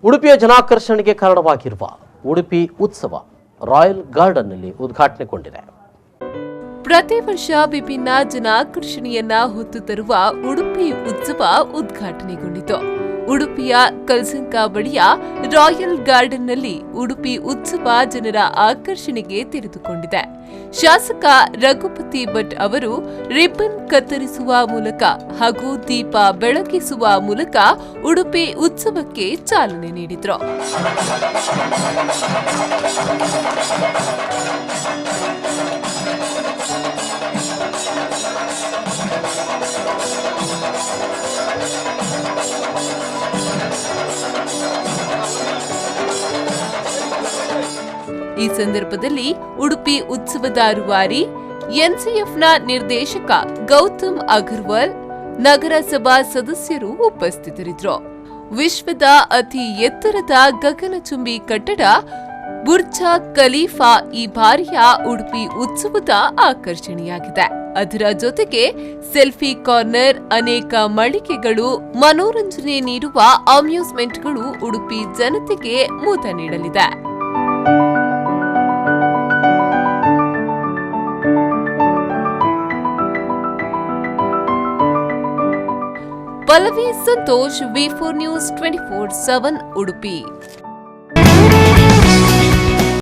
ಉಡುಪಿಯ ಜನಾಕರ್ಷಣೆಗೆ ಕಾರಣವಾಗಿರುವ ಉಡುಪಿ ಉತ್ಸವ ರಾಯಲ್ ಗಾರ್ಡನ್ನಲ್ಲಿ ಉದ್ಘಾಟನೆಗೊಂಡಿದೆ. ಪ್ರತಿ ವರ್ಷ ವಿಭಿನ್ನ ಜನಾಕರ್ಷಣೆಯನ್ನ ಹೊತ್ತು ತರುವ ಉಡುಪಿ ಉತ್ಸವ ಉದ್ಘಾಟನೆಗೊಂಡಿತು. ಉಡುಪಿಯ ಕಲ್ಸಂಕ ಬಳಿಯ ರಾಯಲ್ ಗಾರ್ಡನ್ನಲ್ಲಿ ಉಡುಪಿ ಉತ್ಸವ ಜನರ ಆಕರ್ಷಣೆಗೆ ತೆರೆದುಕೊಂಡಿದೆ. ಶಾಸಕ ರಘುಪತಿ ಭಟ್ ಅವರು ರಿಬ್ಬನ್ ಕತ್ತರಿಸುವ ಮೂಲಕ ಹಾಗೂ ದೀಪ ಬೆಳಗಿಸುವ ಮೂಲಕ ಉಡುಪಿ ಉತ್ಸವಕ್ಕೆ ಚಾಲನೆ ನೀಡಿದರು. ಈ ಸಂದರ್ಭದಲ್ಲಿ ಉಡುಪಿ ಉತ್ಸವದ ರೂವಾರಿ ಎನ್ಸಿಎಫ್ನ ನಿರ್ದೇಶಕ ಗೌತಮ್ ಅಗರ್ವಾಲ್, ನಗರಸಭಾ ಸದಸ್ಯರು ಉಪಸ್ಥಿತರಿದ್ದರು. ವಿಶ್ವದ ಅತಿ ಎತ್ತರದ ಗಗನಚುಂಬಿ ಕಟ್ಟಡ ಬುರ್ಜ್ ಖಲೀಫಾ ಈ ಬಾರಿಯ ಉಡುಪಿ ಉತ್ಸವದ ಆಕರ್ಷಣೆಯಾಗಿದೆ. ಅದರ ಜೊತೆಗೆ ಸೆಲ್ಫಿ ಕಾರ್ನರ್, ಅನೇಕ ಮಳಿಗೆಗಳು, ಮನೋರಂಜನೆ ನೀಡುವ ಅಮ್ಯೂಸ್ಮೆಂಟ್ಗಳು ಉಡುಪಿ ಜನತೆಗೆ ಮುದ ನೀಡಲಿದೆ. Pallavi Santosh, V4 News 24/7 Udupi.